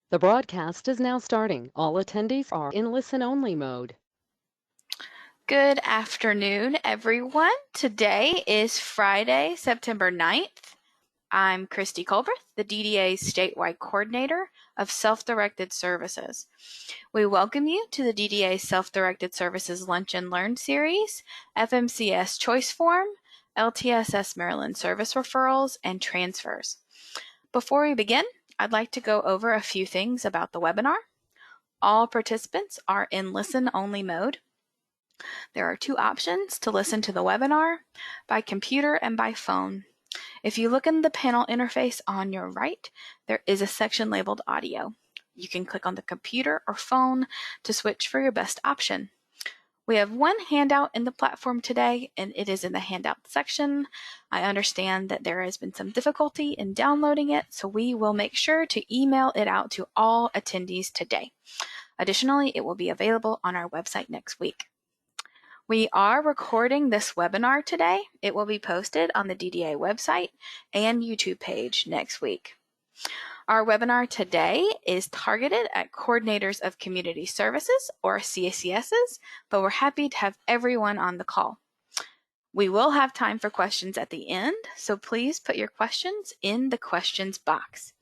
The broadcast is now starting. All attendees are in listen-only mode. Good afternoon, everyone. Today is Friday, September 9th. I'm Christy Culbreth, the DDA's statewide coordinator of self-directed services. We welcome you to the DDA Self-Directed Services Lunch and Learn series, FMCS Choice Form, LTSS Maryland Service Referrals, and Transfers. Before we begin, I'd like to go over a few things about the webinar. All participants are in listen-only mode. There are two options to listen to the webinar, by computer and by phone. If you look in the panel interface on your right, there is a section labeled audio. You can click on the computer or phone to switch for your best option. We have one handout in the platform today, and it is in the handout section. I understand that there has been some difficulty in downloading it, so we will make sure to email it out to all attendees today. Additionally, it will be available on our website next week. We are recording this webinar today. It will be posted on the DDA website and YouTube page next week. Our webinar today is targeted at coordinators of community services, or CCSs, but we're happy to have everyone on the call. We will have time for questions at the end, so please put your questions in the questions box.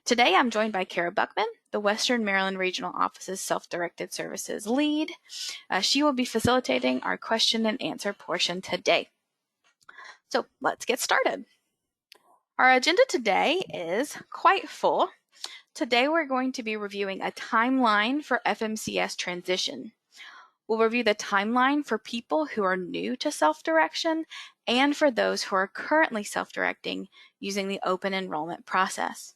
Today, I'm joined by Kara Buckman, the Western Maryland Regional Office's Self-Directed Services lead. She will be facilitating our question and answer portion today. So let's get started. Our agenda today is quite full. Today, we're going to be reviewing a timeline for FMCS transition. We'll review the timeline for people who are new to self-direction and for those who are currently self-directing using the open enrollment process.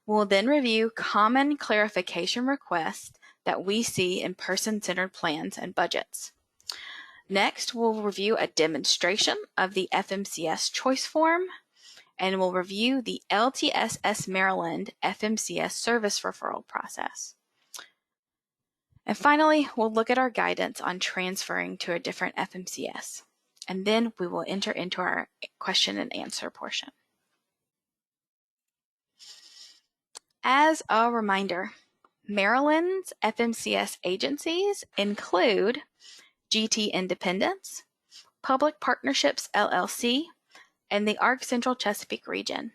We'll then review common clarification requests that we see in person-centered plans and budgets. Next, we'll review a demonstration of the FMCS choice form, and we'll review the LTSS Maryland FMCS service referral process. And finally, we'll look at our guidance on transferring to a different FMCS, and then we will enter into our question and answer portion. As a reminder, Maryland's FMCS agencies include GT Independence, Public Partnerships LLC, and the ARC Central Chesapeake region.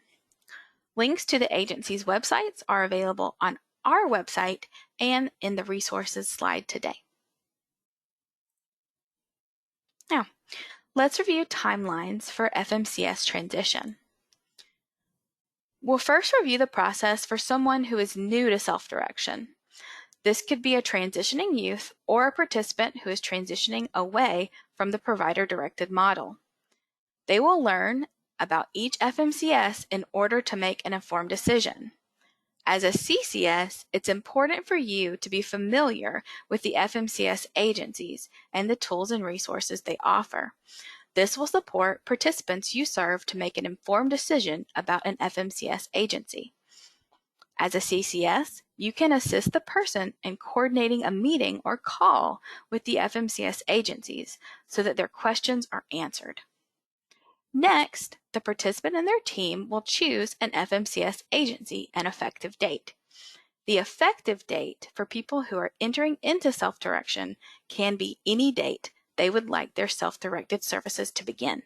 Links to the agency's websites are available on our website and in the resources slide today. Now, let's review timelines for FMCS transition. We'll first review the process for someone who is new to self-direction. This could be a transitioning youth or a participant who is transitioning away from the provider-directed model. They will learn about each FMCS in order to make an informed decision. As a CCS, it's important for you to be familiar with the FMCS agencies and the tools and resources they offer. This will support participants you serve to make an informed decision about an FMCS agency. As a CCS, you can assist the person in coordinating a meeting or call with the FMCS agencies so that their questions are answered. Next, the participant and their team will choose an FMCS agency and effective date. The effective date for people who are entering into self-direction can be any date they would like their self-directed services to begin.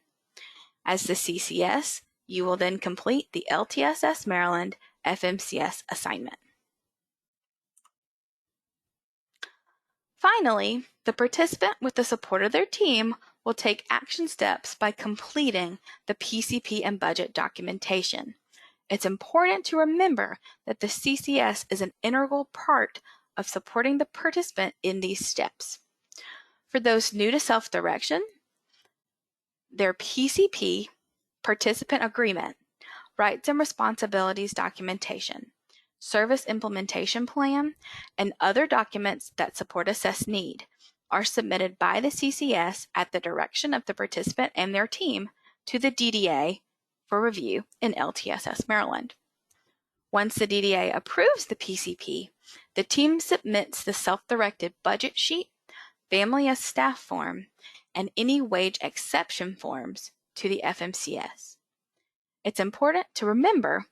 As the CCS, you will then complete the LTSS Maryland FMCS assignment. Finally, the participant, with the support of their team, will take action steps by completing the PCP and budget documentation. It's important to remember that the CCS is an integral part of supporting the participant in these steps. For those new to self-direction, their PCP, participant agreement, rights and responsibilities documentation, service implementation plan, and other documents that support assessed need are submitted by the CCS at the direction of the participant and their team to the DDA for review in LTSS Maryland. Once the DDA approves the PCP, the team submits the self-directed budget sheet, family as staff form, and any wage exception forms to the FMCS. It's important to remember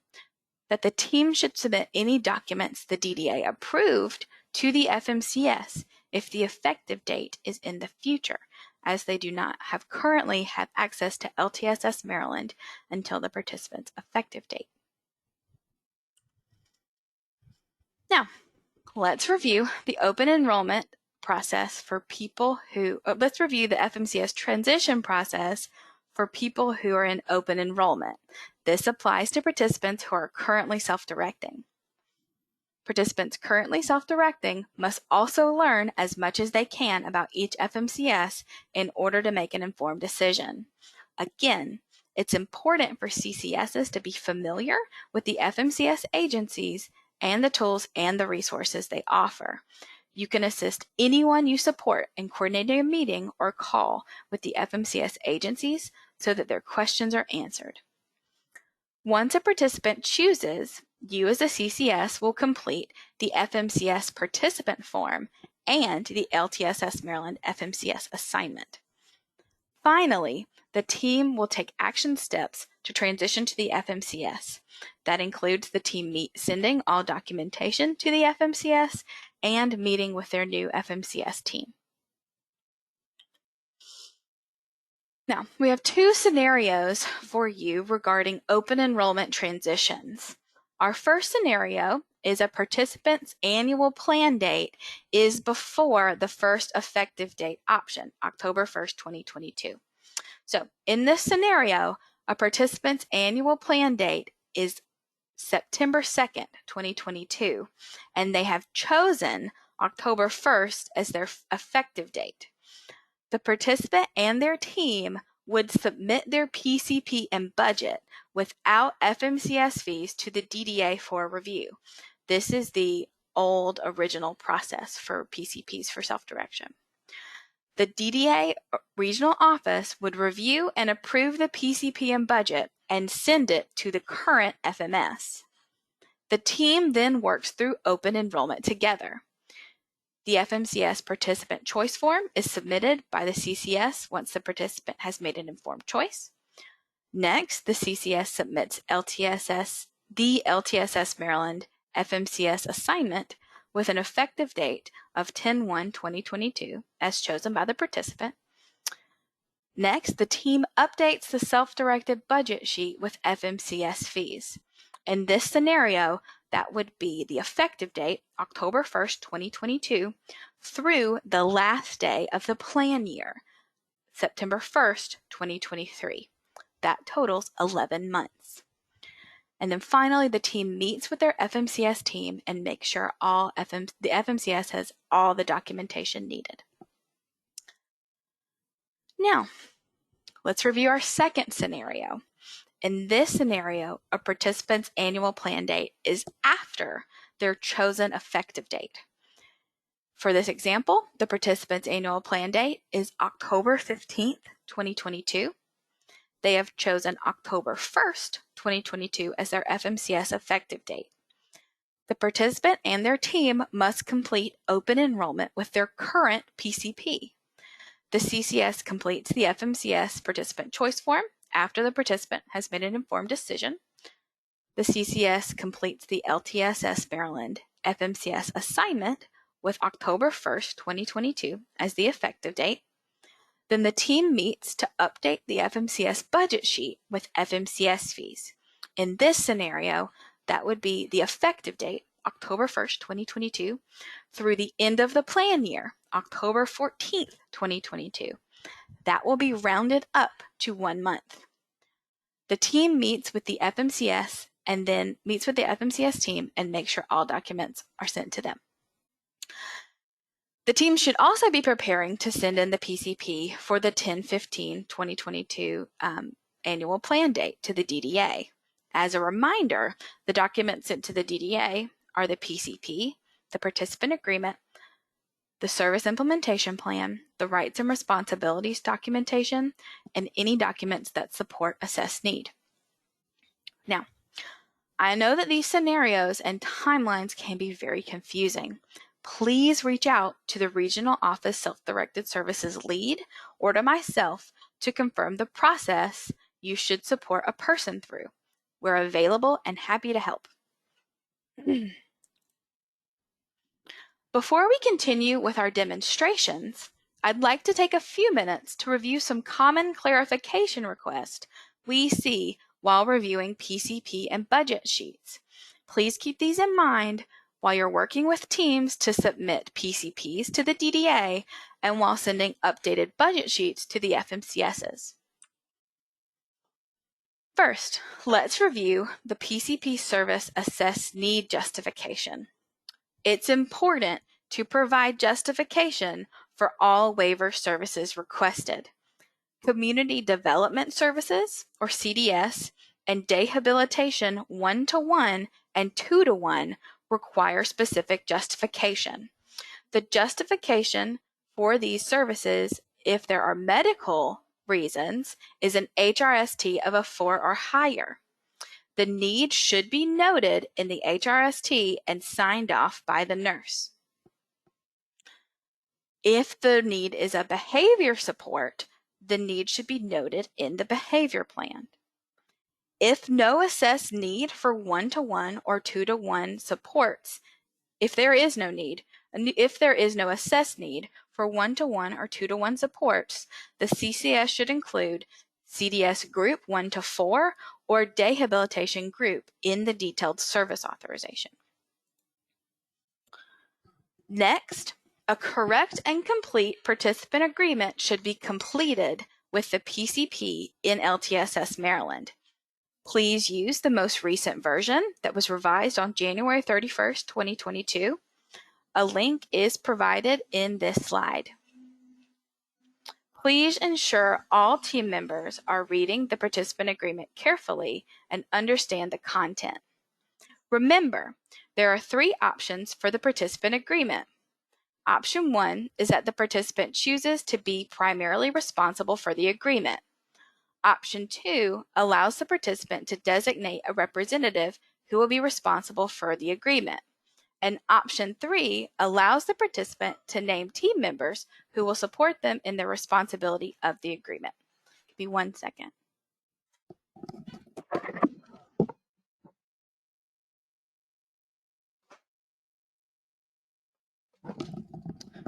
that the team should submit any documents the DDA approved to the FMCS if the effective date is in the future, as they do not currently have access to LTSS Maryland until the participant's effective date. Now, let's review the open enrollment process for people who, let's review the FMCS transition process for people who are in open enrollment. This applies to participants who are currently self-directing. Participants currently self-directing must also learn as much as they can about each FMCS in order to make an informed decision. Again, it's important for CCSs to be familiar with the FMCS agencies and the tools and the resources they offer. You can assist anyone you support in coordinating a meeting or call with the FMCS agencies so that their questions are answered. Once a participant chooses, you as a CCS will complete the FMCS participant form and the LTSS Maryland FMCS assignment. Finally, the team will take action steps to transition to the FMCS. That includes the team sending all documentation to the FMCS and meeting with their new FMCS team. Now, we have two scenarios for you regarding open enrollment transitions. Our first scenario is a participant's annual plan date is before the first effective date option, October 1st, 2022. So in this scenario, a participant's annual plan date is September 2nd, 2022, and they have chosen October 1st as their effective date. The participant and their team would submit their PCP and budget without FMCS fees to the DDA for review. This is the old original process for PCPs for self-direction. The DDA regional office would review and approve the PCP and budget and send it to the current FMS. The team then works through open enrollment together. The FMCS participant choice form is submitted by the CCS once the participant has made an informed choice. Next, the CCS submits the LTSS Maryland FMCS assignment with an effective date of 10/1/2022 as chosen by the participant. Next, the team updates the self-directed budget sheet with FMCS fees. In this scenario, that would be the effective date, October 1st, 2022, through the last day of the plan year, September 1st, 2023. That totals 11 months. And then finally, the team meets with their FMCS team and makes sure the FMCS has all the documentation needed. Now, let's review our second scenario. In this scenario, a participant's annual plan date is after their chosen effective date. For this example, the participant's annual plan date is October 15th, 2022. They have chosen October 1st, 2022 as their FMCS effective date. The participant and their team must complete open enrollment with their current PCP. The CCS completes the FMCS participant choice form after the participant has made an informed decision. The CCS completes the LTSS Maryland FMCS assignment with October 1st, 2022 as the effective date. Then the team meets to update the FMCS budget sheet with FMCS fees. In this scenario, that would be the effective date, October 1st, 2022, through the end of the plan year, October 14th, 2022. That will be rounded up to 1 month. The team meets with the FMCS and then meets with the FMCS team and makes sure all documents are sent to them. The team should also be preparing to send in the PCP for the 10/15/2022 annual plan date to the DDA. As a reminder, the documents sent to the DDA are the PCP, the participant agreement, the service implementation plan, the rights and responsibilities documentation, and any documents that support assessed need. Now, I know that these scenarios and timelines can be very confusing. Please reach out to the Regional Office Self-Directed Services lead or to myself to confirm the process you should support a person through. We're available and happy to help. Before we continue with our demonstrations, I'd like to take a few minutes to review some common clarification requests we see while reviewing PCP and budget sheets. Please keep these in mind while you're working with teams to submit PCPs to the DDA and while sending updated budget sheets to the FMCSs. First, let's review the PCP service assessed need justification. It's important to provide justification for all waiver services requested. Community Development Services, or CDS, and Dehabilitation 1-to-1 and 2-to-1 require specific justification. The justification for these services, if there are medical reasons, is an HRST of a 4 or higher. The need should be noted in the HRST and signed off by the nurse. If the need is a behavior support, the need should be noted in the behavior plan. If no assessed need for 1-to-1 or 2-to-1 supports, if there is no assessed need for 1-to-1 or 2-to-1 supports, the CCS should include CDS Group 1-to-4 or Dehabilitation Group in the detailed service authorization. Next, a correct and complete participant agreement should be completed with the PCP in LTSS Maryland. Please use the most recent version that was revised on January 31st, 2022. A link is provided in this slide. Please ensure all team members are reading the participant agreement carefully and understand the content. Remember, there are 3 options for the participant agreement. Option 1 is that the participant chooses to be primarily responsible for the agreement. Option 2 allows the participant to designate a representative who will be responsible for the agreement. And option 3 allows the participant to name team members who will support them in their responsibility of the agreement. Give me 1 second.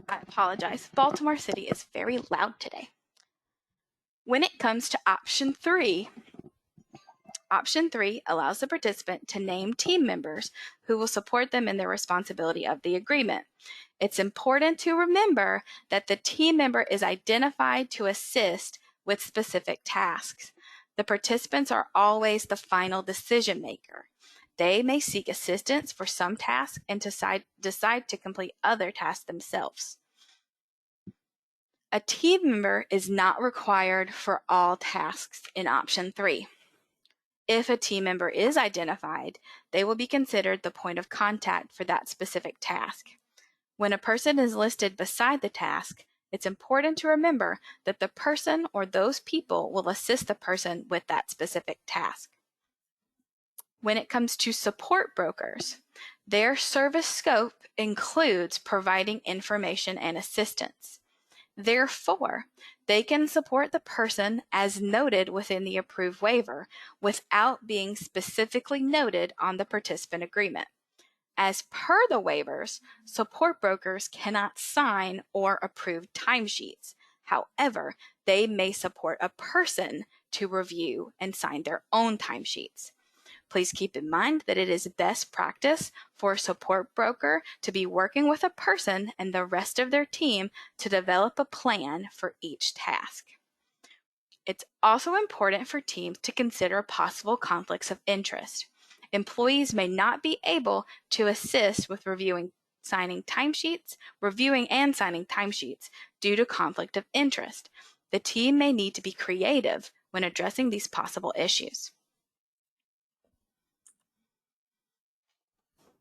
I apologize. Baltimore City is very loud today. When it comes to option 3 allows the participant to name team members who will support them in their responsibility of the agreement. It's important to remember that the team member is identified to assist with specific tasks. The participants are always the final decision maker. They may seek assistance for some tasks and decide to complete other tasks themselves. A team member is not required for all tasks in option 3. If a team member is identified, they will be considered the point of contact for that specific task. When a person is listed beside the task, it's important to remember that the person or those people will assist the person with that specific task. When it comes to support brokers, their service scope includes providing information and assistance. Therefore, they can support the person as noted within the approved waiver without being specifically noted on the participant agreement. As per the waivers, support brokers cannot sign or approve timesheets. However, they may support a person to review and sign their own timesheets. Please keep in mind that it is best practice for a support broker to be working with a person and the rest of their team to develop a plan for each task. It's also important for teams to consider possible conflicts of interest. Employees may not be able to assist with reviewing and signing timesheets due to conflict of interest. The team may need to be creative when addressing these possible issues.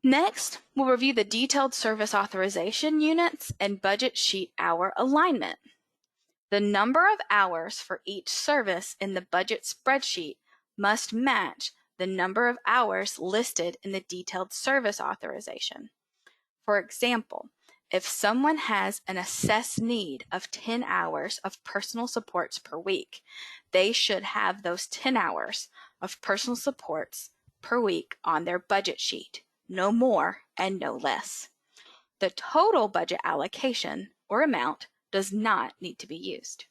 Next, we'll review the detailed service authorization units and budget sheet hour alignment. The number of hours for each service in the budget spreadsheet must match the number of hours listed in the detailed service authorization. For example, if someone has an assessed need of 10 hours of personal supports per week, they should have those 10 hours of personal supports per week on their budget sheet. no more and no less. The total budget allocation or amount does not need to be used.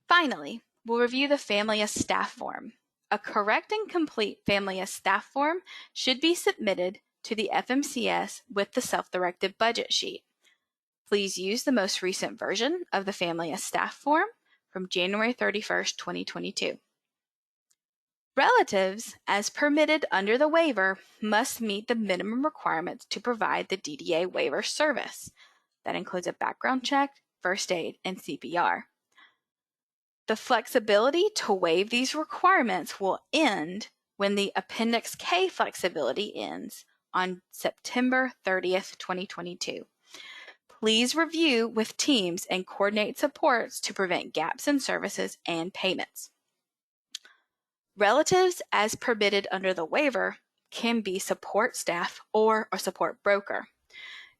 Finally, we'll review the Family of Staff form. A correct and complete Family of Staff form should be submitted to the FMCS with the self-directed budget sheet. Please use the most recent version of the Family of Staff form from January 31st, 2022. Relatives, as permitted under the waiver, must meet the minimum requirements to provide the DDA waiver service. That includes a background check, first aid, and CPR. The flexibility to waive these requirements will end when the Appendix K flexibility ends on September 30th, 2022. Please review with teams and coordinate supports to prevent gaps in services and payments. Relatives, as permitted under the waiver, can be support staff or a support broker.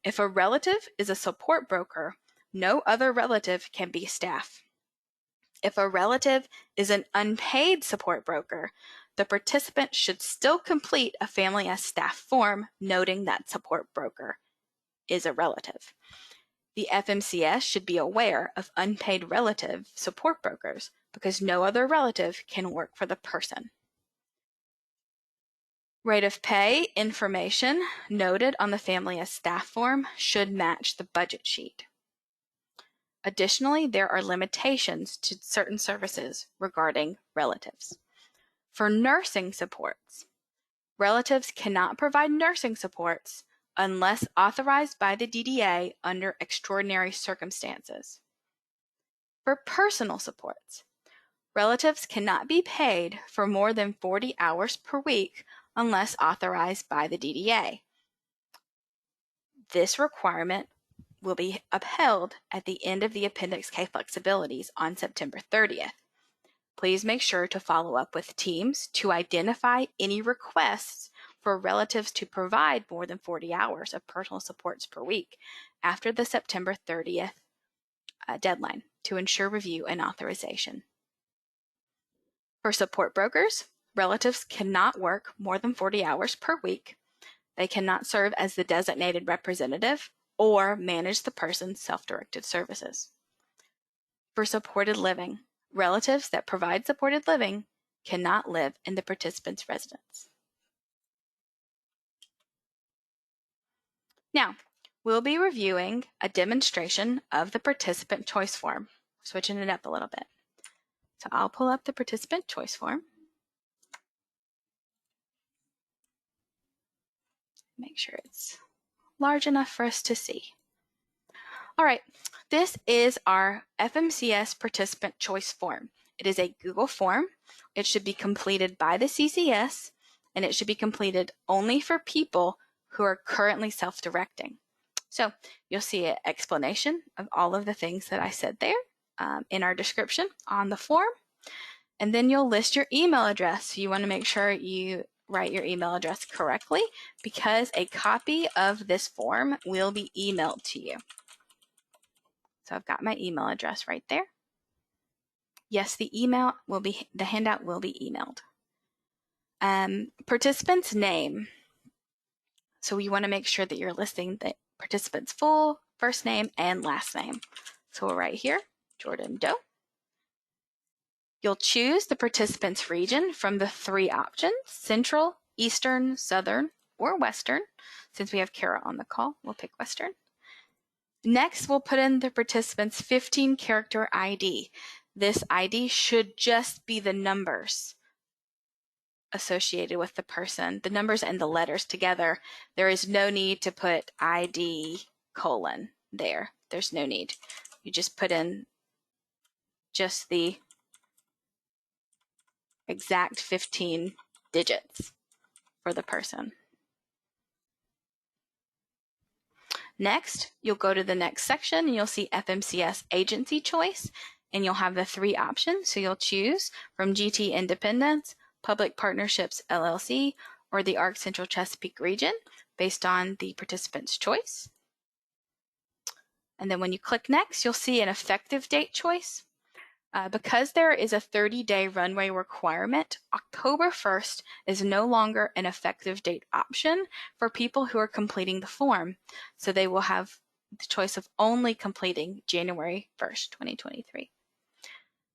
If a relative is a support broker, no other relative can be staff. If a relative is an unpaid support broker, the participant should still complete a Family as Staff form noting that support broker is a relative. The FMCS should be aware of unpaid relative support brokers because no other relative can work for the person. Rate of pay information noted on the Family as Staff form should match the budget sheet. Additionally, there are limitations to certain services regarding relatives. For nursing supports, relatives cannot provide nursing supports unless authorized by the DDA under extraordinary circumstances. For personal supports, relatives cannot be paid for more than 40 hours per week unless authorized by the DDA. This requirement will be upheld at the end of the Appendix K flexibilities on September 30th. Please make sure to follow up with teams to identify any requests for relatives to provide more than 40 hours of personal supports per week after the September 30th deadline to ensure review and authorization. For support brokers, relatives cannot work more than 40 hours per week. They cannot serve as the designated representative or manage the person's self-directed services. For supported living, relatives that provide supported living cannot live in the participant's residence. Now, we'll be reviewing a demonstration of the participant choice form, switching it up a little bit. So I'll pull up the participant choice form. Make sure it's large enough for us to see. All right, this is our FMCS participant choice form. It is a Google form. It should be completed by the CCS, and it should be completed only for people who are currently self-directing. So you'll see an explanation of all of the things that I said there in our description on the form. And then you'll list your email address. So you want to make sure you write your email address correctly because a copy of this form will be emailed to you. So I've got my email address right there. Yes, the handout will be emailed. Participant's name. So you want to make sure that you're listing the participant's full first name and last name. So we'll write here, Jordan Doe. You'll choose the participant's region from the three options, Central, Eastern, Southern, or Western. Since we have Kara on the call, we'll pick Western. Next, we'll put in the participant's 15-character ID. This ID should just be the numbers associated with the person, the numbers and the letters together. There is no need to put ID : there. There's no need. You just put in just the exact 15 digits for the person. Next, you'll go to the next section and you'll see FMCS agency choice, and you'll have the three options. So you'll choose from GT Independence, Public Partnerships LLC, or the ARC Central Chesapeake region based on the participant's choice. And then when you click next, you'll see an effective date choice. Because there is a 30-day runway requirement, October 1st is no longer an effective date option for people who are completing the form. So they will have the choice of only completing January 1st, 2023.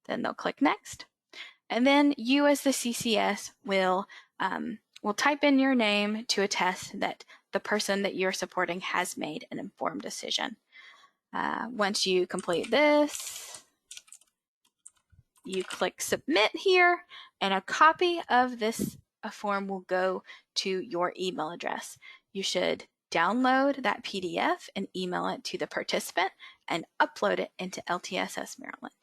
Then they'll click Next. And then you as the CCS will type in your name to attest that the person that you're supporting has made an informed decision. Once you complete this, you click Submit here, and a copy of this form will go to your email address. You should download that PDF and email it to the participant and upload it into LTSS Maryland.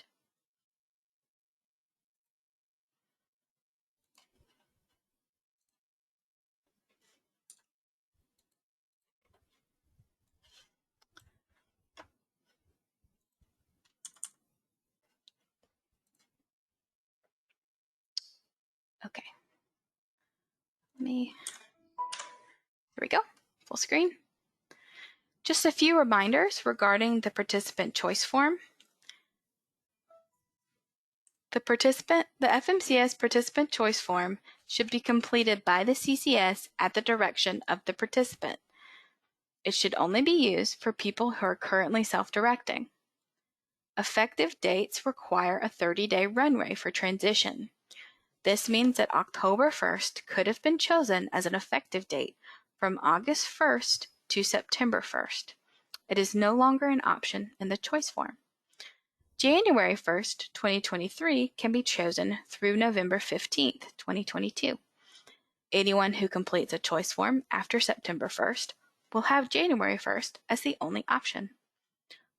Okay. Here we go, full screen. Just a few reminders regarding the participant choice form. The FMCS participant choice form should be completed by the CCS at the direction of the participant. It should only be used for people who are currently self-directing. Effective dates require a 30-day runway for transition. This means that October 1st could have been chosen as an effective date from August 1st to September 1st. It is no longer an option in the choice form. January 1st, 2023 can be chosen through November 15th, 2022. Anyone who completes a choice form after September 1st will have January 1st as the only option.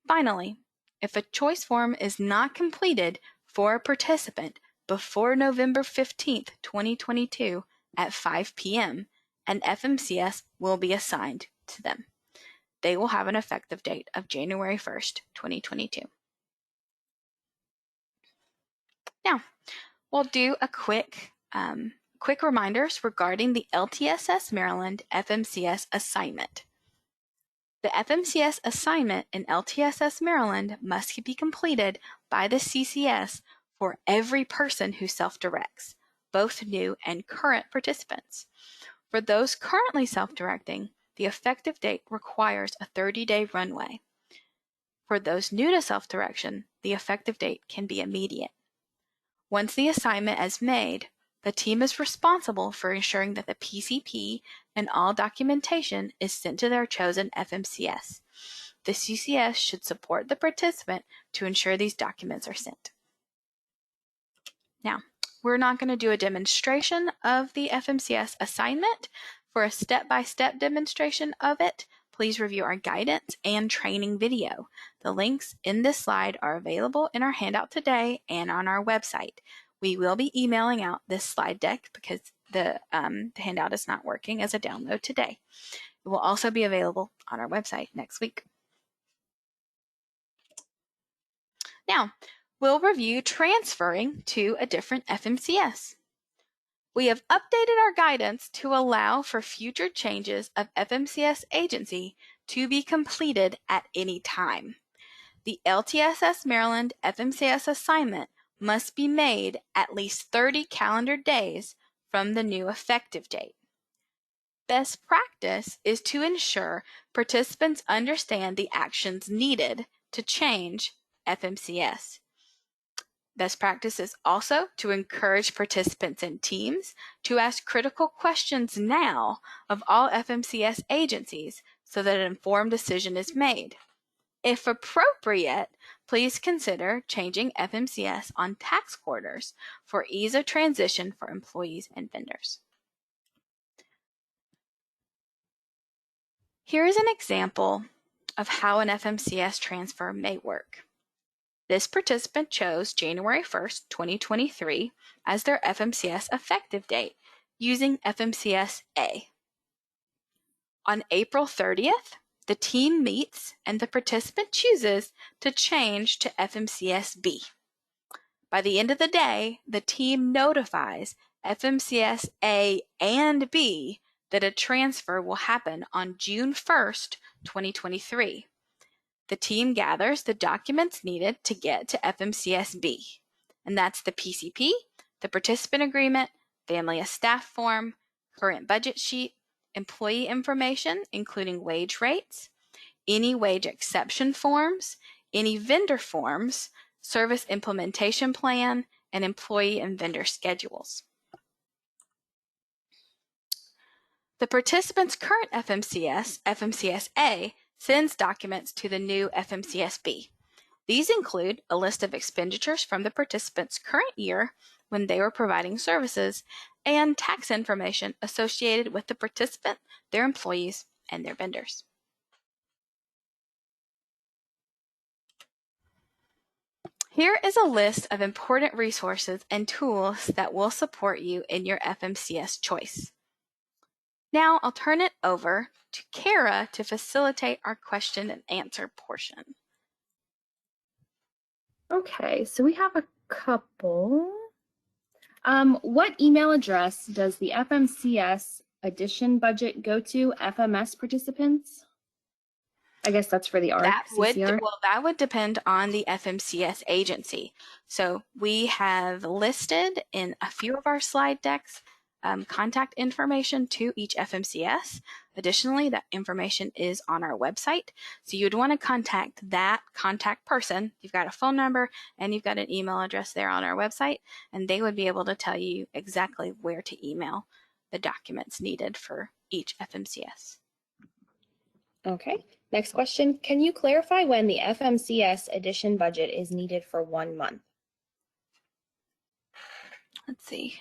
Finally, if a choice form is not completed for a participant before November 15th, 2022 at 5 p.m., an FMCS will be assigned to them. They will have an effective date of January 1st, 2022. Now, we'll do a quick reminders regarding the LTSS Maryland FMCS assignment. The FMCS assignment in LTSS Maryland must be completed by the CCS for every person who self-directs, both new and current participants. For those currently self-directing, the effective date requires a 30-day runway. For those new to self-direction, the effective date can be immediate. Once the assignment is made, the team is responsible for ensuring that the PCP and all documentation is sent to their chosen FMCS. The CCS should support the participant to ensure these documents are sent. Now, we're not going to do a demonstration of the FMCS assignment. For a step-by-step demonstration of it, please review our guidance and training video. The links in this slide are available in our handout today and on our website. We will be emailing out this slide deck because the handout is not working as a download today. It will also be available on our website next week. Now, we'll review transferring to a different FMCS. We have updated our guidance to allow for future changes of FMCS agency to be completed at any time. The LTSS Maryland FMCS assignment must be made at least 30 calendar days from the new effective date. Best practice is to ensure participants understand the actions needed to change FMCS. Best practice is also to encourage participants and teams to ask critical questions now of all FMCS agencies so that an informed decision is made. If appropriate, please consider changing FMCS on tax quarters for ease of transition for employees and vendors. Here is an example of how an FMCS transfer may work. This participant chose January 1st, 2023 as their FMCS effective date using FMCS A. On April 30th, the team meets and the participant chooses to change to FMCS B. By the end of the day, the team notifies FMCS A and B that a transfer will happen on June 1st, 2023. The team gathers the documents needed to get to FMCS B. and that's the PCP, the participant agreement, family of staff form, current budget sheet, employee information, including wage rates, any wage exception forms, any vendor forms, service implementation plan, and employee and vendor schedules. The participant's current FMCS, FMCS-A, sends documents to the new FMCS-B. These include a list of expenditures from the participant's current year when they were providing services and tax information associated with the participant, their employees, and their vendors. Here is a list of important resources and tools that will support you in your FMCS choice. Now I'll turn it over to Kara to facilitate our question and answer portion. Okay, so we have a couple. What email address does the FMCS addition budget go to FMS participants? I guess that's for the ARC CCR. That would depend on the FMCS agency. So we have listed in a few of our slide decks contact information to each FMCS. Additionally, that information is on our website. So you'd want to contact that contact person. You've got a phone number and you've got an email address there on our website, and they would be able to tell you exactly where to email the documents needed for each FMCS. Okay, next question. Can you clarify when the FMCS addition budget is needed for 1 month? Let's see.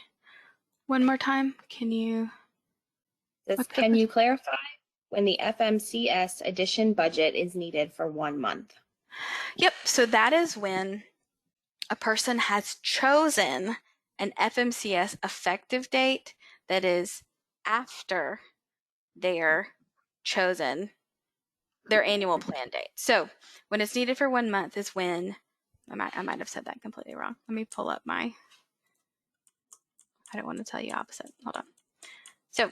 One more time. Can you clarify when the FMCS addition budget is needed for 1 month? Yep. So that is when a person has chosen an FMCS effective date that is after their chosen their annual plan date. So when it's needed for 1 month is when, I might have said that completely wrong. Let me pull up I don't want to tell you opposite. Hold on. So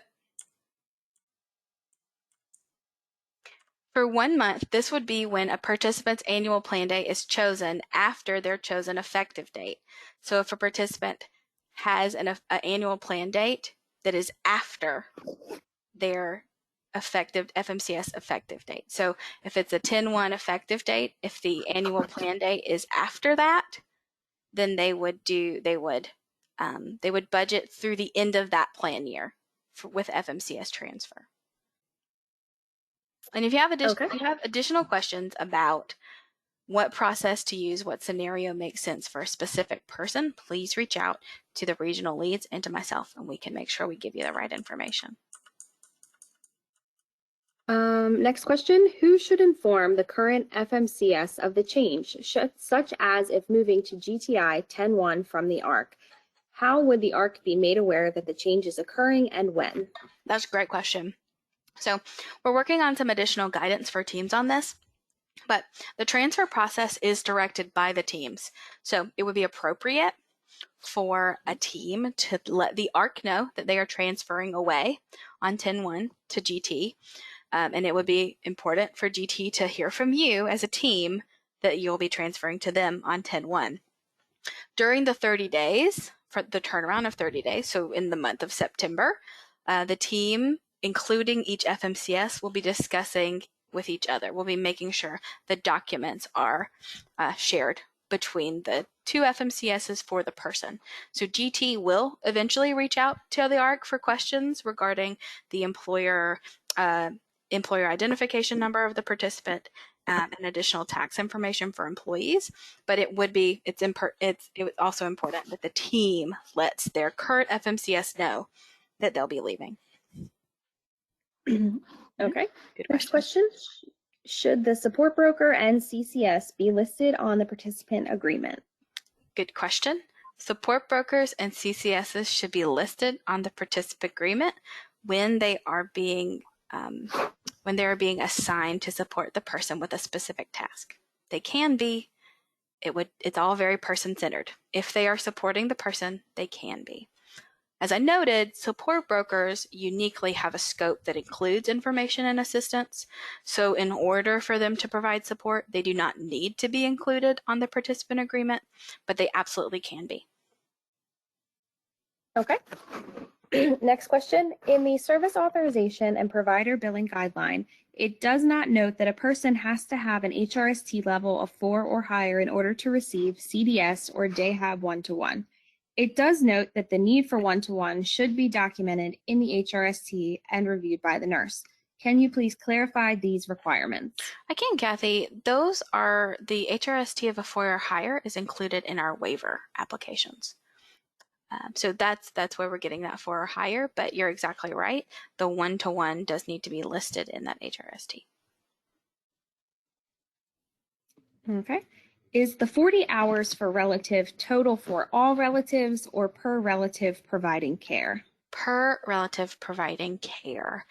for 1 month, this would be when a participant's annual plan date is chosen after their chosen effective date. So if a participant has an annual plan date that is after their FMCS effective date. So if it's a 10/1 effective date, if the annual plan date is after that, then they would budget through the end of that plan year with FMCS transfer. And if you have additional questions about what process to use, what scenario makes sense for a specific person, please reach out to the regional leads and to myself, and we can make sure we give you the right information. Next question, who should inform the current FMCS of the change, such as if moving to GTI 10/1 from the ARC? How would the ARC be made aware that the change is occurring and when? That's a great question. So we're working on some additional guidance for teams on this, but the transfer process is directed by the teams. So it would be appropriate for a team to let the ARC know that they are transferring away on 10/1 to GT. And it would be important for GT to hear from you as a team that you'll be transferring to them on 10/1. During the 30 days, for the turnaround of 30 days, so in the month of September, the team, including each FMCS, will be discussing with each other. We'll be making sure the documents are shared between the two FMCSs for the person. So GT will eventually reach out to the ARC for questions regarding the employer identification number of the participant and additional tax information for employees. But it's also important that the team lets their current FMCS know that they'll be leaving. Okay. Next question. Should the support broker and CCS be listed on the participant agreement? Good question. Support brokers and CCSs should be listed on the participant agreement when they are being assigned to support the person with a specific task. They can be. It's all very person-centered. If they are supporting the person, they can be. As I noted, support brokers uniquely have a scope that includes information and assistance. So in order for them to provide support, they do not need to be included on the participant agreement, but they absolutely can be. Okay. Next question. In the service authorization and provider billing guideline, it does not note that a person has to have an HRST level of 4 or higher in order to receive CDS or DAHAB one-to-one. It does note that the need for one-to-one should be documented in the HRST and reviewed by the nurse. Can you please clarify these requirements? I can, Kathy. Those are the HRST of a 4 or higher is included in our waiver applications. So that's where we're getting that 4 or higher, but you're exactly right. The one-to-one does need to be listed in that HRST. Okay. Is the 40 hours for relative total for all relatives or per relative providing care? Per relative providing care.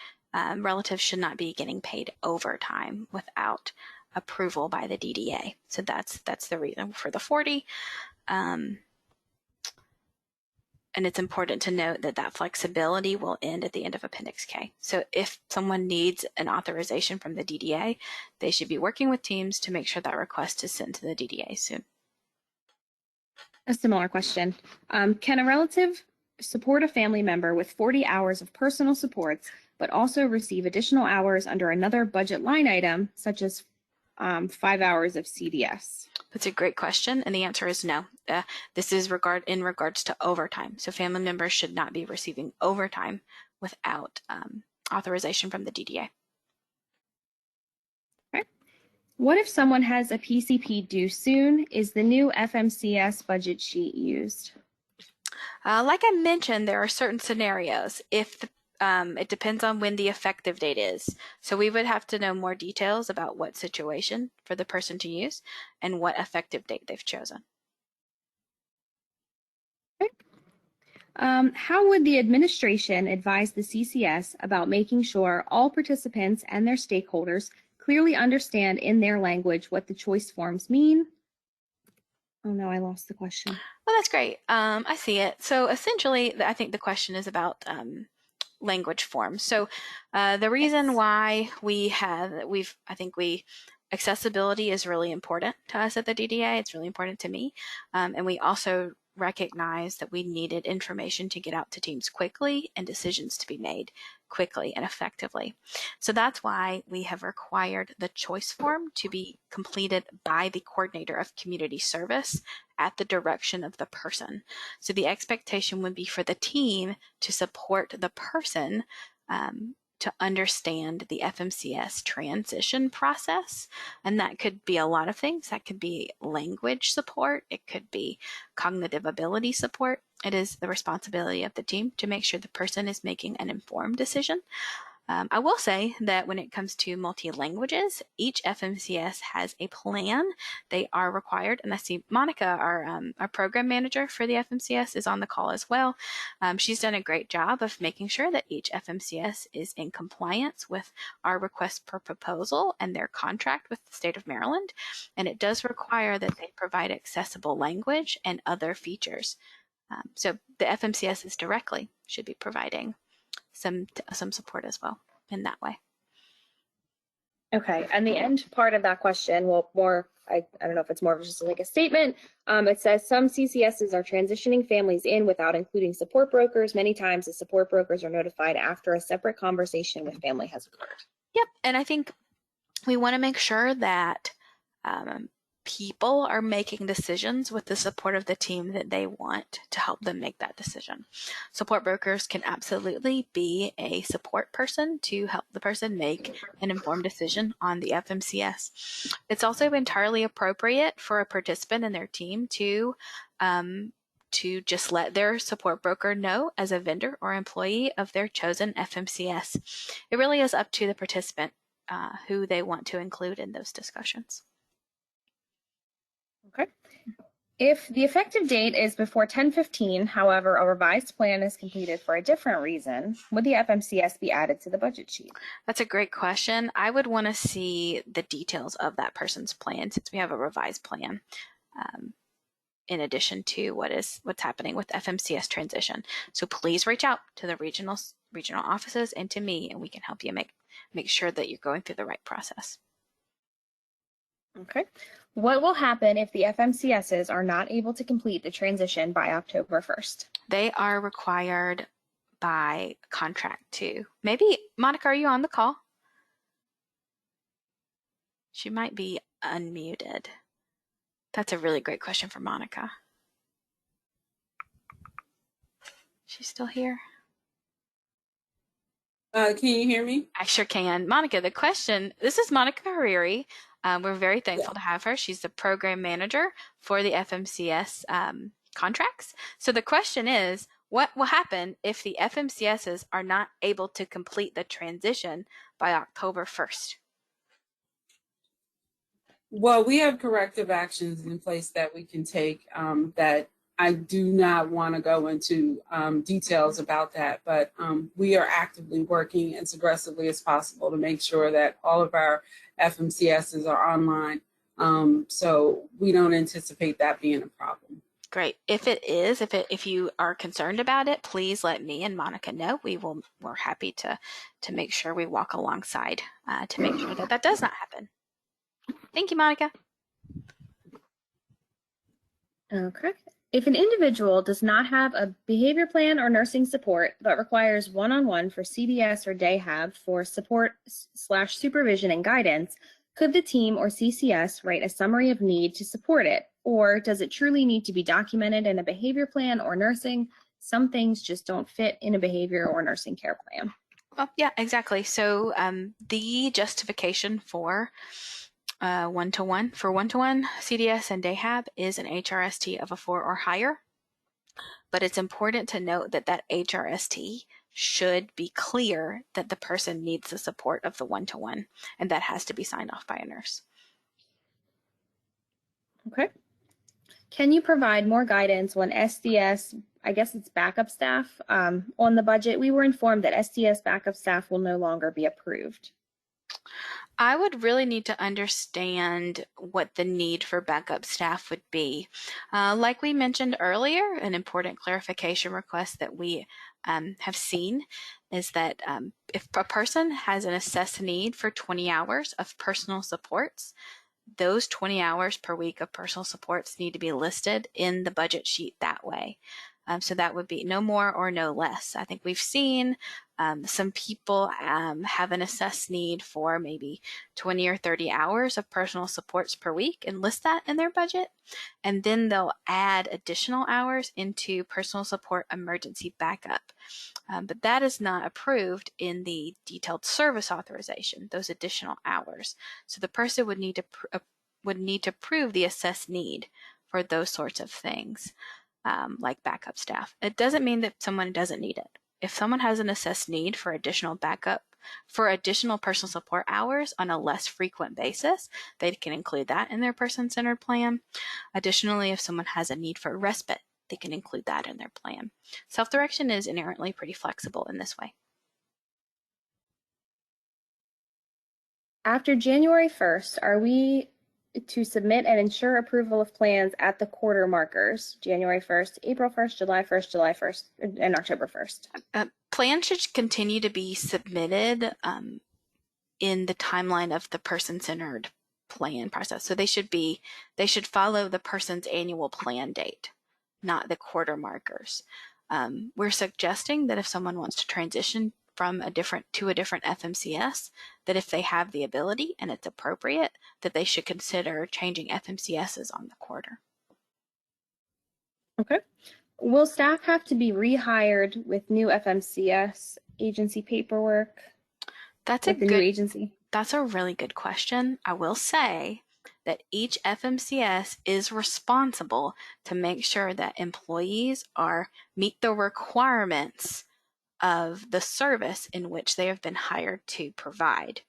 Relatives should not be getting paid overtime without approval by the DDA. So that's the reason for the 40. And it's important to note that that flexibility will end at the end of Appendix K. So if someone needs an authorization from the DDA, they should be working with teams to make sure that request is sent to the DDA soon. A similar question. Can a relative support a family member with 40 hours of personal supports, but also receive additional hours under another budget line item, such as 5 hours of CDS? That's a great question, and the answer is no. This is in regards to overtime. So family members should not be receiving overtime without authorization from the DDA. Okay. What if someone has a PCP due soon? Is the new FMCS budget sheet used? Like I mentioned, there are certain scenarios. If it depends on when the effective date is. So we would have to know more details about what situation for the person to use and what effective date they've chosen. Okay. How would the administration advise the CCS about making sure all participants and their stakeholders clearly understand in their language what the choice forms mean? Oh no, I lost the question. Well, that's great. I see it. So essentially, I think the question is about language forms. So the reason why accessibility is really important to us at the DDA. It's really important to me. And we also recognize that we needed information to get out to teams quickly and decisions to be made quickly and effectively. So that's why we have required the choice form to be completed by the coordinator of community service at the direction of the person. So the expectation would be for the team to support the person to understand the FMCS transition process. And that could be a lot of things. That could be language support. It could be cognitive ability support. It is the responsibility of the team to make sure the person is making an informed decision. I will say that when it comes to multi-languages, each FMCS has a plan. They are required, and I see Monica, our program manager for the FMCS, is on the call as well. She's done a great job of making sure that each FMCS is in compliance with our request per proposal and their contract with the state of Maryland, and it does require that they provide accessible language and other features. So the FMCSs directly should be providing some support as well in that way. Okay, and the end part of that question, well, I don't know if it's more of just like a statement. It says some CCSs are transitioning families in without including support brokers. Many times the support brokers are notified after a separate conversation with family has occurred. Yep, and I think we want to make sure that people are making decisions with the support of the team that they want to help them make that decision. Support brokers can absolutely be a support person to help the person make an informed decision on the FMCS. It's also entirely appropriate for a participant and their team to just let their support broker know as a vendor or employee of their chosen FMCS. It really is up to the participant who they want to include in those discussions. Okay. If the effective date is before 10/15, however, a revised plan is completed for a different reason, would the FMCS be added to the budget sheet? That's a great question. I would want to see the details of that person's plan since we have a revised plan. in addition to what's happening with FMCS transition. So please reach out to the regional offices and to me, and we can help you make sure that you're going through the right process. Okay. What will happen if the FMCSs are not able to complete the transition by October 1st? They are required by contract to. Maybe, Monica, are you on the call? She might be unmuted. That's a really great question for Monica. She's still here? Can you hear me? I sure can. Monica, the question, this is Monica Hariri. We're very thankful to have her. She's the program manager for the FMCS contracts. So the question is, what will happen if the FMCSs are not able to complete the transition by October 1st? Well, we have corrective actions in place that we can take that I do not want to go into details about that, but we are actively working as aggressively as possible to make sure that all of our FMCSs are online. So we don't anticipate that being a problem. Great. If it is, if you are concerned about it, please let me and Monica know. We're happy to make sure we walk alongside to make sure that does not happen. Thank you, Monica. Okay. If an individual does not have a behavior plan or nursing support, but requires one-on-one for CDS or DayHab for support/supervision and guidance, could the team or CCS write a summary of need to support it? Or does it truly need to be documented in a behavior plan or nursing? Some things just don't fit in a behavior or nursing care plan. Well, yeah, exactly. So the justification for one-to-one CDS and DayHab is an HRST of a 4 or higher. But it's important to note that HRST should be clear that the person needs the support of the one-to-one, and that has to be signed off by a nurse. Okay. Can you provide more guidance when SDS, I guess it's backup staff, on the budget? We were informed that SDS backup staff will no longer be approved. I would really need to understand what the need for backup staff would be. Like we mentioned earlier, an important clarification request that we have seen is that if a person has an assessed need for 20 hours of personal supports, those 20 hours per week of personal supports need to be listed in the budget sheet that way. So that would be no more or no less. I think we've seen some people have an assessed need for maybe 20 or 30 hours of personal supports per week and list that in their budget. And then they'll add additional hours into personal support emergency backup. But that is not approved in the detailed service authorization, those additional hours. So the person would need to prove the assessed need for those sorts of things. Like backup staff. It doesn't mean that someone doesn't need it. If someone has an assessed need for additional backup, for additional personal support hours on a less frequent basis, they can include that in their person-centered plan. Additionally, if someone has a need for respite, they can include that in their plan. Self-direction is inherently pretty flexible in this way. After January 1st, are we to submit and ensure approval of plans at the quarter markers, January 1st, April 1st, July 1st, and October 1st? Plans should continue to be submitted in the timeline of the person-centered plan process. So they should follow the person's annual plan date, not the quarter markers. We're suggesting that if someone wants to transition from a different FMCS, that if they have the ability and it's appropriate, that they should consider changing FMCSs on the quarter. Okay. Will staff have to be rehired with new FMCS agency paperwork? That's a really good question. I will say that each FMCS is responsible to make sure that employees meet the requirements of the service in which they have been hired to provide.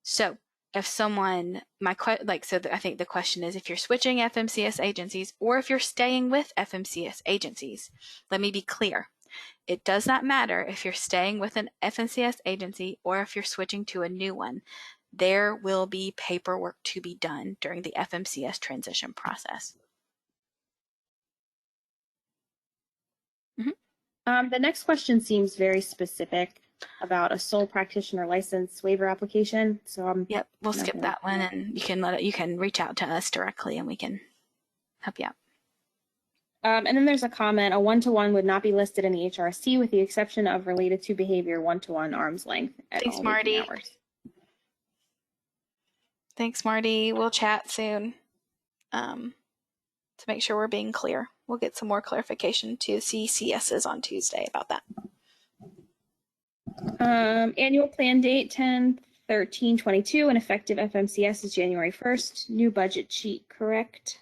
So if someone, I think the question is if you're switching FMCS agencies or if you're staying with FMCS agencies. Let me be clear. It does not matter if you're staying with an FMCS agency or if you're switching to a new one. There will be paperwork to be done during the FMCS transition process. The next question seems very specific about a sole practitioner license waiver application. So Yep, we'll not skip gonna- that one, and you can reach out to us directly, and we can help you out. And then there's a comment, a one-to-one would not be listed in the HRC with the exception of related to behavior one-to-one arm's length at Thanks, all Marty. working hours. Thanks, Marty. We'll chat soon to make sure we're being clear. We'll get some more clarification to CCSs on Tuesday about that. Annual plan date 10/13/22 and effective FMCS is January 1st. New budget sheet, correct?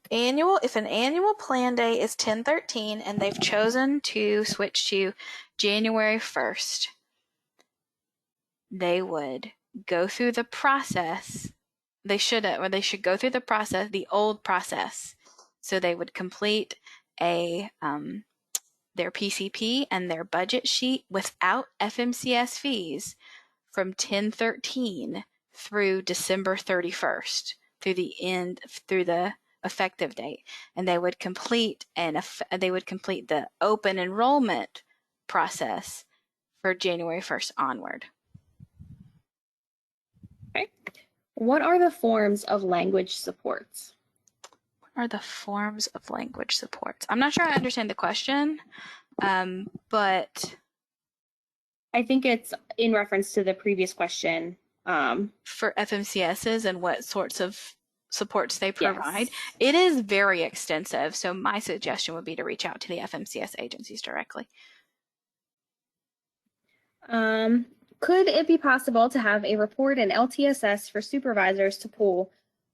If an annual plan day is 10/13 and they've chosen to switch to January 1st, they would go through the process. They should go through the old process. So they would complete their PCP and their budget sheet without FMCS fees from 10/13 through December 31st, through the effective date, and they would complete the open enrollment process for January 1st onward. Okay. What are the forms of language supports? What are the forms of language supports? I'm not sure I understand the question, but I think it's in reference to the previous question. For FMCSs and what sorts of supports they provide. Yes. It is very extensive, so my suggestion would be to reach out to the FMCS agencies directly. Could it be possible to have a report in LTSS for supervisors to pull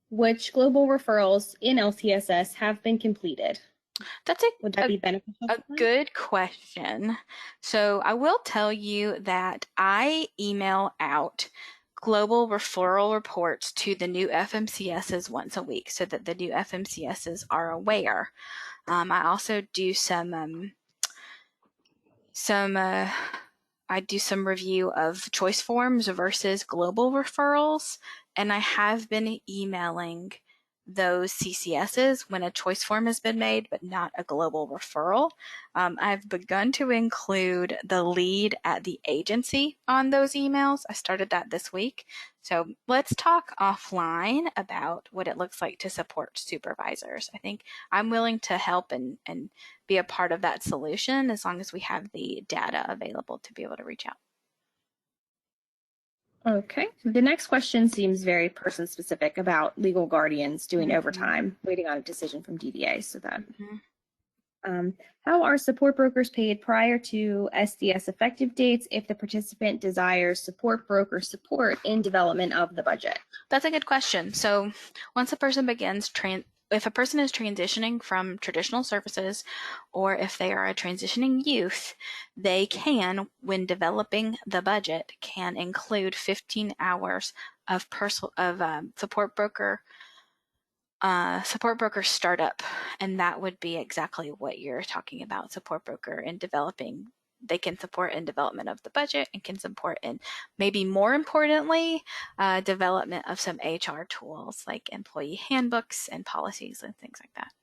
which global referrals in LTSS have been completed? Would that be beneficial? A good question. So I will tell you that I email out global referral reports to the new FMCSs once a week so that the new FMCSs are aware. I also do some review of choice forms versus global referrals, and I have been emailing those CCSs when a choice form has been made, but not a global referral. I've begun to include the lead at the agency on those emails. I started that this week. So let's talk offline about what it looks like to support supervisors. I think I'm willing to help and be a part of that solution as long as we have the data available to be able to reach out. Okay. The next question seems very person specific about legal guardians doing overtime, waiting on a decision from DDA. So that, how are support brokers paid prior to SDS effective dates if the participant desires support broker support in development of the budget? That's a good question. So once a person begins if a person is transitioning from traditional services, or if they are a transitioning youth, they can, when developing the budget, can include 15 hours of support broker startup, and that would be exactly what you're talking about. Support broker in developing. They can support in development of the budget and can support in, maybe more importantly, development of some HR tools like employee handbooks and policies and things like that.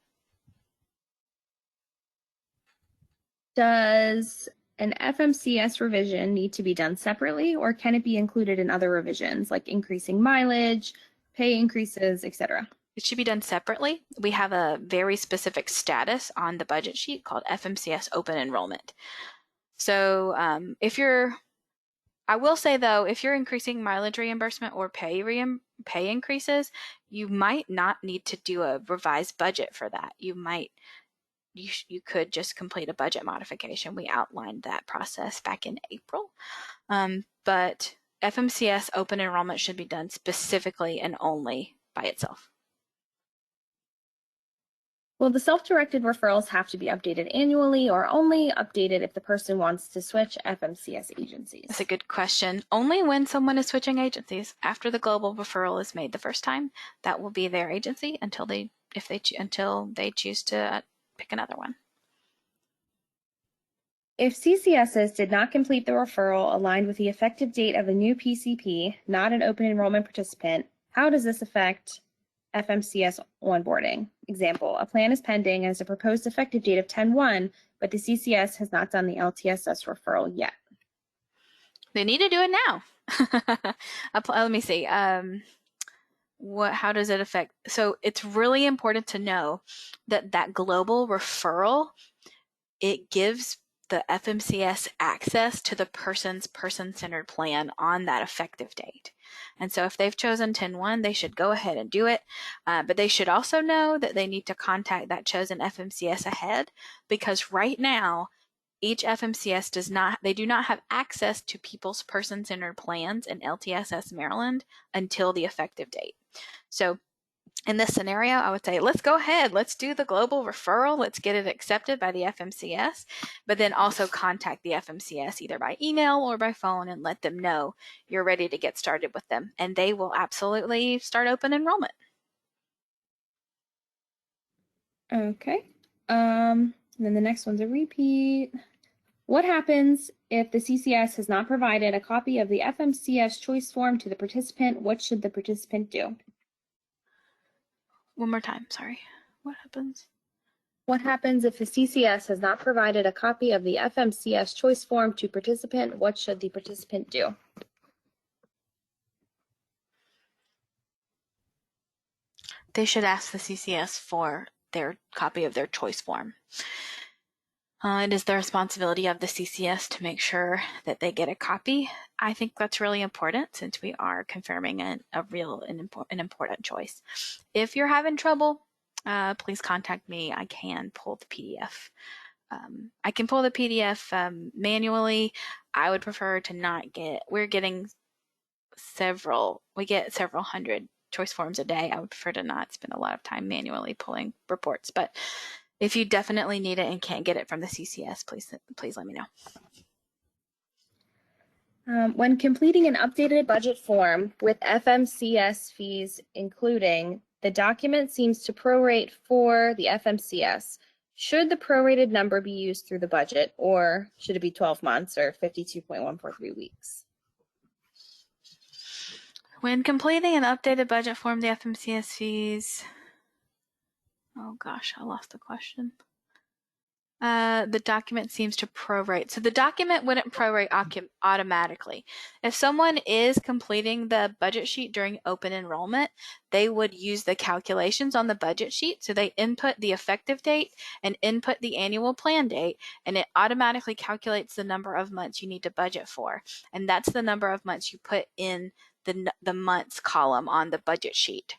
Does an FMCS revision need to be done separately, or can it be included in other revisions like increasing mileage, pay increases, etc.? It should be done separately. We have a very specific status on the budget sheet called FMCS open enrollment. So I will say though, if you're increasing mileage reimbursement or pay increases, you might not need to do a revised budget for that. You could just complete a budget modification. We outlined that process back in April. But FMCS open enrollment should be done specifically and only by itself. Will the self-directed referrals have to be updated annually or only updated if the person wants to switch FMCS agencies? That's a good question. Only when someone is switching agencies. After the global referral is made the first time, that will be their agency until they choose to pick another one. If CCSs did not complete the referral aligned with the effective date of a new PCP, not an open enrollment participant, how does this affect FMCS onboarding? Example, a plan is pending as a proposed effective date of 10/1, but the CCS has not done the LTSS referral yet. They need to do it now. Let me see. How does it affect? So it's really important to know that global referral, it gives the FMCS access to the person's person-centered plan on that effective date. And so if they've chosen 10/1, they should go ahead and do it. But they should also know that they need to contact that chosen FMCS ahead, because right now, each FMCS do not have access to people's person-centered plans in LTSS Maryland until the effective date. So in this scenario, I would say, let's go ahead. Let's do the global referral. Let's get it accepted by the FMCS, but then also contact the FMCS either by email or by phone and let them know you're ready to get started with them. And they will absolutely start open enrollment. Okay. And then the next one's a repeat. What happens if the CCS has not provided a copy of the FMCS choice form to the participant? What should the participant do? One more time, sorry. What happens? What happens if the CCS has not provided a copy of the FMCS choice form to participant? What should the participant do? They should ask the CCS for their copy of their choice form. It is the responsibility of the CCS to make sure that they get a copy. I think that's really important since we are confirming an important choice. If you're having trouble, please contact me. I can pull the PDF. I can pull the PDF manually. I would prefer to not we get several hundred choice forms a day. I would prefer to not spend a lot of time manually pulling reports, but if you definitely need it and can't get it from the CCS, please let me know. When completing an updated budget form with FMCS fees including, the document seems to prorate for the FMCS. Should the prorated number be used through the budget, or should it be 12 months or 52.143 weeks? When completing an updated budget form, the FMCS fees... Oh gosh, I lost the question. The document seems to prorate. So the document wouldn't prorate automatically. If someone is completing the budget sheet during open enrollment, they would use the calculations on the budget sheet. So they input the effective date and input the annual plan date, and it automatically calculates the number of months you need to budget for. And that's the number of months you put in the months column on the budget sheet.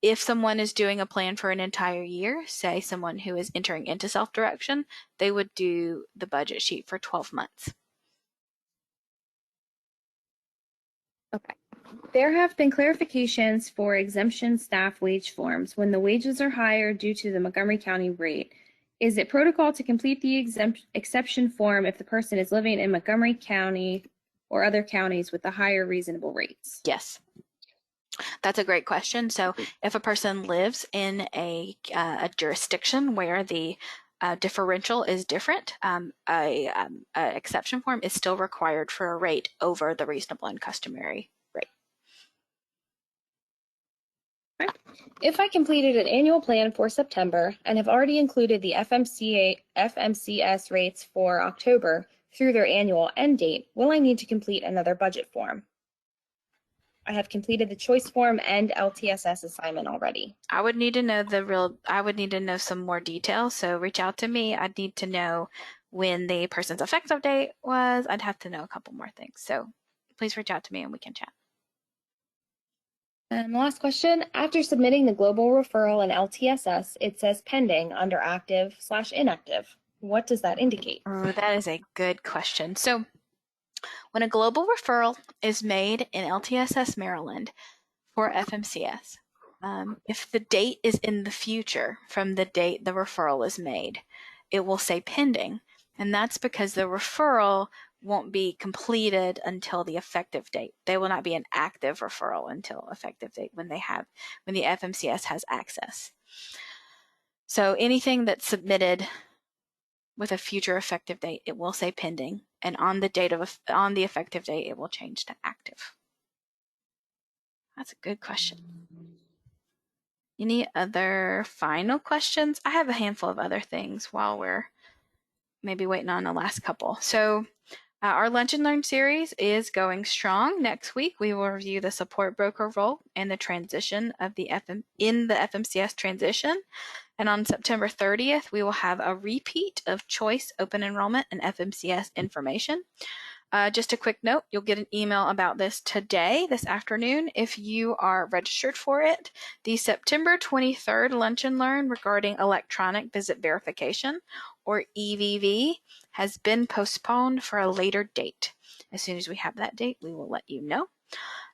If someone is doing a plan for an entire year, say someone who is entering into self-direction, they would do the budget sheet for 12 months. Okay. There have been clarifications for exemption staff wage forms when the wages are higher due to the Montgomery County rate. Is it protocol to complete the exception form if the person is living in Montgomery County or other counties with the higher reasonable rates? Yes. That's a great question. So if a person lives in a jurisdiction where the differential is different, a exception form is still required for a rate over the reasonable and customary rate. Okay. If I completed an annual plan for September and have already included the FMCS rates for October through their annual end date, will I need to complete another budget form? I have completed the choice form and LTSS assignment already. I would need to know some more details. So reach out to me. I'd need to know when the person's effective date was. I'd have to know a couple more things. So please reach out to me and we can chat. And the last question, after submitting the global referral and LTSS, it says pending under active/inactive. What does that indicate? Oh, that is a good question. So when a global referral is made in LTSS Maryland for FMCS, if the date is in the future from the date the referral is made, it will say pending. And that's because the referral won't be completed until the effective date. They will not be an active referral until effective date when the FMCS has access. So anything that's submitted with a future effective date, it will say pending, and on the effective date, it will change to active. That's a good question. Any other final questions? I have a handful of other things while we're maybe waiting on the last couple. So our Lunch and Learn series is going strong. Next week, we will review the support broker role and the transition of the FMCS transition. And on September 30th, we will have a repeat of choice, open enrollment, and FMCS information. Just a quick note, you'll get an email about this this afternoon, if you are registered for it. The September 23rd Lunch and Learn regarding electronic visit verification, or EVV, has been postponed for a later date. As soon as we have that date, we will let you know.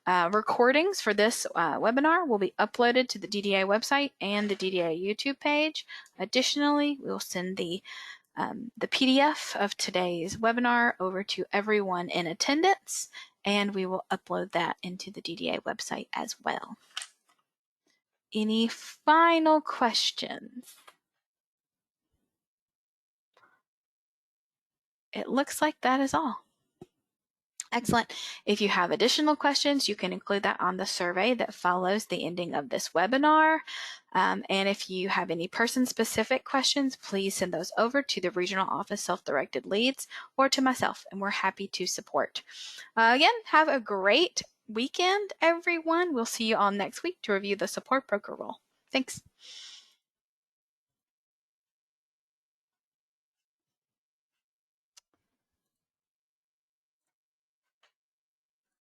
Recordings for this webinar will be uploaded to the DDA website and the DDA YouTube page. Additionally, we will send the PDF of today's webinar over to everyone in attendance, and we will upload that into the DDA website as well. Any final questions? It looks like that is all. Excellent. If you have additional questions, you can include that on the survey that follows the ending of this webinar. And if you have any person-specific questions, please send those over to the Regional Office Self-Directed Leads or to myself, and we're happy to support. Again, have a great weekend, everyone. We'll see you all next week to review the support broker role. Thanks.